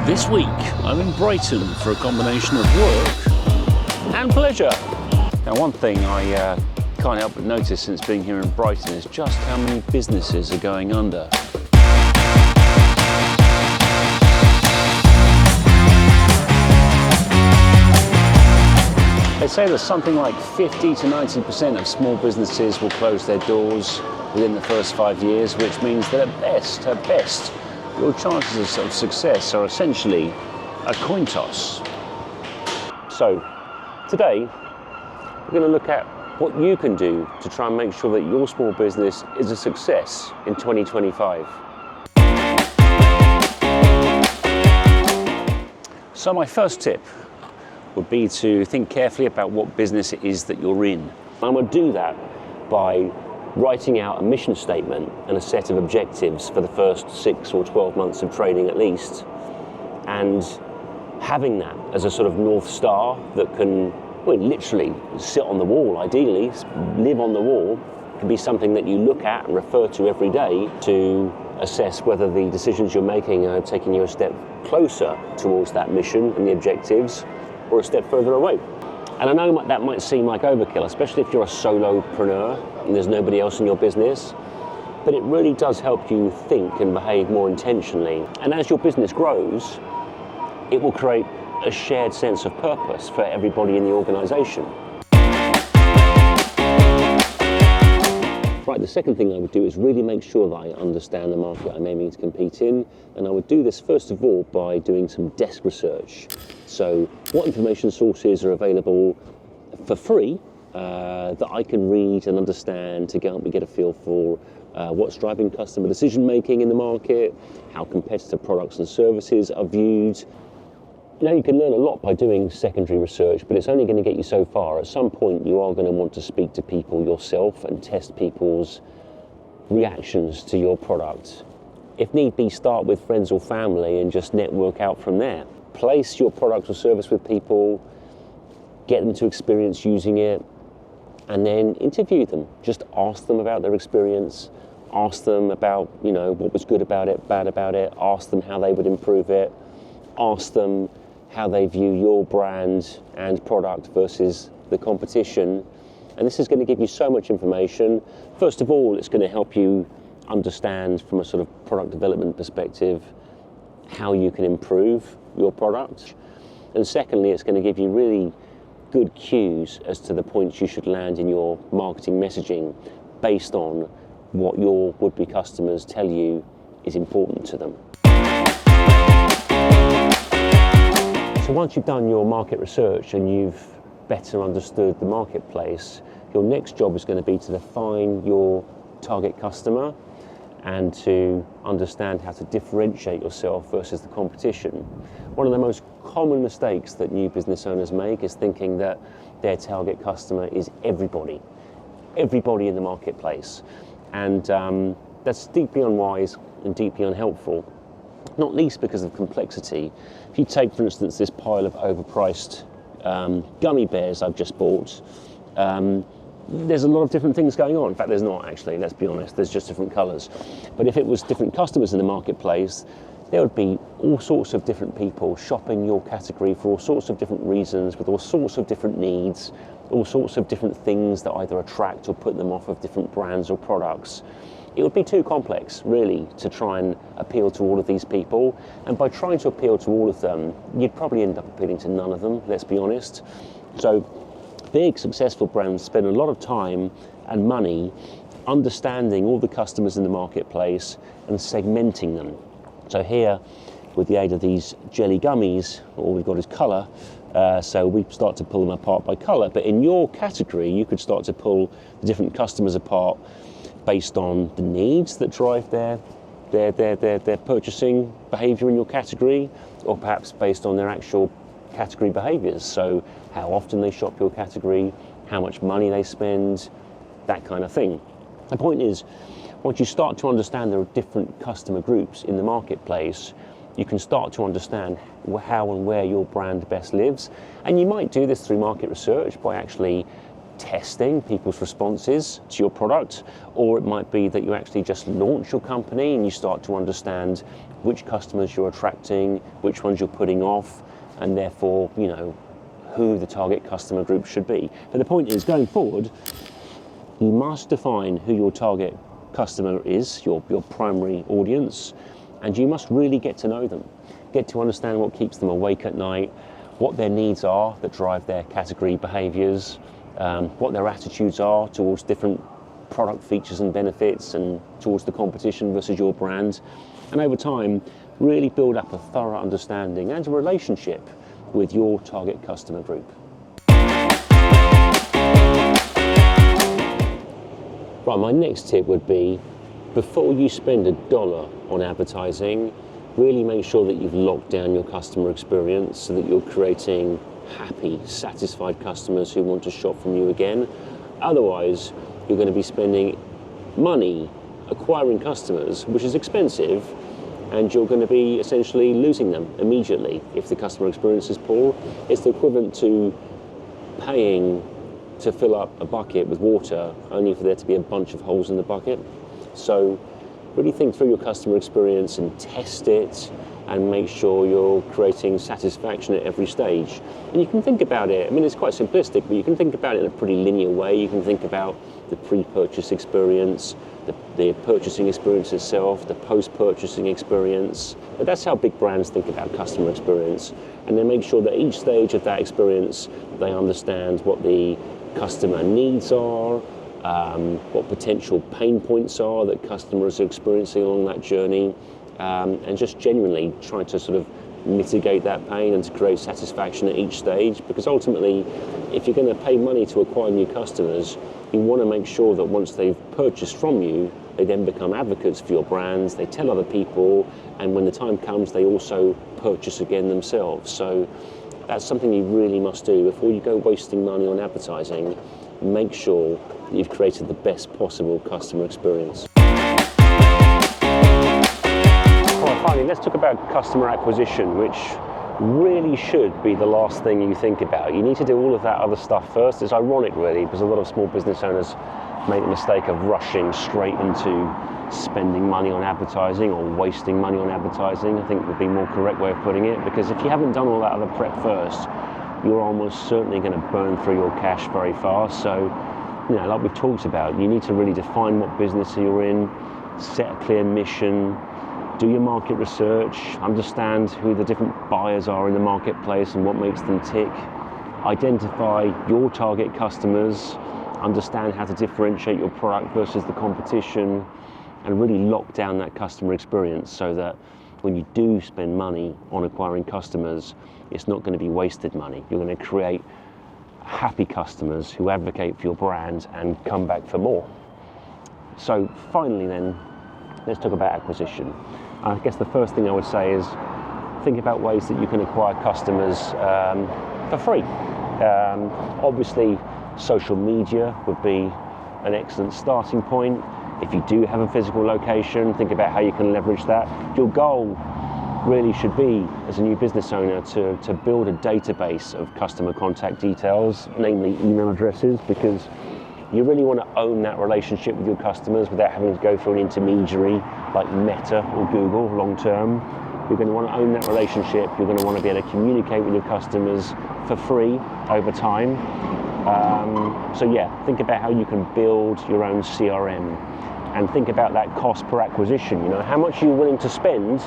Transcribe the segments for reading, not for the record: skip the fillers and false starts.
This week, I'm in Brighton for a combination of work and pleasure. Now, one thing I can't help but notice since being here in Brighton is just how many businesses are going under. They say that something like 50 to 90% of small businesses will close their doors within the first 5 years, which means that at best, your chances of success are essentially a coin toss. So, today, we're going to look at what you can do to try and make sure that your small business is a success in 2025. So my first tip would be to think carefully about what business it is that you're in. I'm going to do that by writing out a mission statement and a set of objectives for the first 6 or 12 months of trading at least, and having that as a sort of North Star that can literally sit on the wall, ideally, live on the wall, can be something that you look at and refer to every day to assess whether the decisions you're making are taking you a step closer towards that mission and the objectives, or a step further away. And I know that might seem like overkill, especially if you're a solopreneur and there's nobody else in your business, but it really does help you think and behave more intentionally. And as your business grows, it will create a shared sense of purpose for everybody in the organization. Right, the second thing I would do is really make sure that I understand the market I'm aiming to compete in, and I would do this first of all by doing some desk research. So what information sources are available for free that I can read and understand to help me get a feel for what's driving customer decision making in the market, how competitive products and services are viewed. You know, you can learn a lot by doing secondary research, but it's only going to get you so far. At some point, you are going to want to speak to people yourself and test people's reactions to your product. If need be, start with friends or family and just network out from there. Place your product or service with people, get them to experience using it, and then interview them. Just ask them about their experience, ask them about, what was good about it, bad about it, ask them how they would improve it, ask them how they view your brand and product versus the competition. And this is going to give you so much information. First of all, it's going to help you understand from a sort of product development perspective how you can improve your product. And secondly, it's going to give you really good cues as to the points you should land in your marketing messaging based on what your would-be customers tell you is important to them. So once you've done your market research and you've better understood the marketplace, your next job is going to be to define your target customer and to understand how to differentiate yourself versus the competition. One of the most common mistakes that new business owners make is thinking that their target customer is everybody in the marketplace. And that's deeply unwise and deeply unhelpful, not least because of complexity. If you take, for instance, this pile of overpriced gummy bears I've just bought, there's a lot of different things going on. In fact, there's not actually, let's be honest, there's just different colours. But if it was different customers in the marketplace, there would be all sorts of different people shopping your category for all sorts of different reasons, with all sorts of different needs, all sorts of different things that either attract or put them off of different brands or products. It would be too complex, really, to try and appeal to all of these people. And by trying to appeal to all of them, you'd probably end up appealing to none of them, let's be honest. So big, successful brands spend a lot of time and money understanding all the customers in the marketplace and segmenting them. So here, with the aid of these jelly gummies, all we've got is colour. So we start to pull them apart by colour. But in your category, you could start to pull the different customers apart based on the needs that drive their purchasing behaviour in your category, or perhaps based on their actual category behaviours. So how often they shop your category, how much money they spend, that kind of thing. The point is, once you start to understand there are different customer groups in the marketplace, you can start to understand how and where your brand best lives. And you might do this through market research by actually testing people's responses to your product, or it might be that you actually just launch your company and you start to understand which customers you're attracting, which ones you're putting off, and therefore, you know, who the target customer group should be. But the point is, going forward, you must define who your target customer is, your primary audience, and you must really get to know them. Get to understand what keeps them awake at night, what their needs are that drive their category behaviors, what their attitudes are towards different product features and benefits and towards the competition versus your brand. And over time, really build up a thorough understanding and a relationship with your target customer group. Right, my next tip would be, before you spend $1 on advertising, really make sure that you've locked down your customer experience so that you're creating happy, satisfied customers who want to shop from you again. Otherwise, you're going to be spending money acquiring customers, which is expensive, and you're going to be essentially losing them immediately if the customer experience is poor. It's the equivalent to paying to fill up a bucket with water only for there to be a bunch of holes in the bucket. So really think through your customer experience and test it and make sure you're creating satisfaction at every stage. And you can think about it, I mean, it's quite simplistic, but you can think about it in a pretty linear way. You can think about the pre-purchase experience, the purchasing experience itself, the post-purchasing experience. But that's how big brands think about customer experience. And then make sure that each stage of that experience, they understand what the customer needs are, what potential pain points are that customers are experiencing along that journey, and just genuinely trying to sort of mitigate that pain and to create satisfaction at each stage. Because ultimately, if you're going to pay money to acquire new customers, you want to make sure that once they've purchased from you, they then become advocates for your brands, they tell other people, and when the time comes, they also purchase again themselves. So that's something you really must do before you go wasting money on advertising. Make sure that you've created the best possible customer experience. Finally, let's talk about customer acquisition, which really should be the last thing you think about. You need to do all of that other stuff first. It's ironic, really, because a lot of small business owners make the mistake of rushing straight into spending money on advertising or wasting money on advertising, I think would be a more correct way of putting it. Because if you haven't done all that other prep first, you're almost certainly going to burn through your cash very fast. So, you know, like we've talked about, you need to really define what business you're in, set a clear mission, do your market research, understand who the different buyers are in the marketplace and what makes them tick, identify your target customers, understand how to differentiate your product versus the competition, and really lock down that customer experience so that when you do spend money on acquiring customers, it's not going to be wasted money. You're going to create happy customers who advocate for your brand and come back for more. So finally then, let's talk about acquisition. I guess the first thing I would say is think about ways that you can acquire customers for free. Obviously, social media would be an excellent starting point. If you do have a physical location, think about how you can leverage that. Your goal really should be, as a new business owner, to build a database of customer contact details, namely email addresses, because you really want to own that relationship with your customers without having to go through an intermediary like Meta or Google long term. You're going to want to own that relationship. You're going to want to be able to communicate with your customers for free over time. So yeah, think about how you can build your own CRM and think about that cost per acquisition. You know, how much are you willing to spend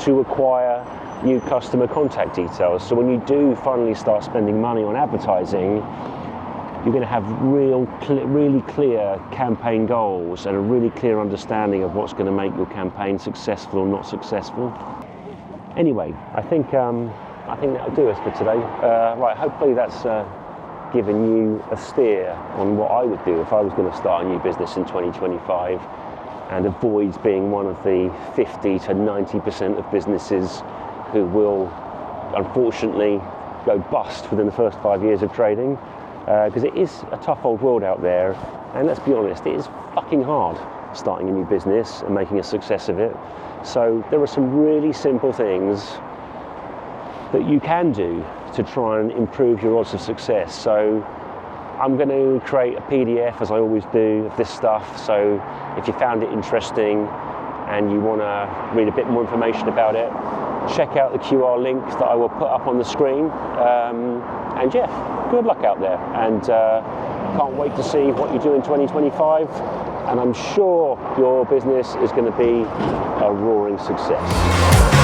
to acquire new customer contact details? So when you do finally start spending money on advertising, you're going to have really clear campaign goals and a really clear understanding of what's going to make your campaign successful or not successful. Anyway, I think that'll do us for today. Right, hopefully that's given you a steer on what I would do if I was going to start a new business in 2025 and avoid being one of the 50 to 90% of businesses who will unfortunately go bust within the first 5 years of trading. Because it is a tough old world out there, and let's be honest, it is fucking hard starting a new business and making a success of it. So there are some really simple things that you can do to try and improve your odds of success. So I'm going to create a PDF, as I always do, of this stuff. So if you found it interesting and you want to read a bit more information about it, check out the QR links that I will put up on the screen. And yeah, good luck out there. And can't wait to see what you do in 2025. And I'm sure your business is going to be a roaring success.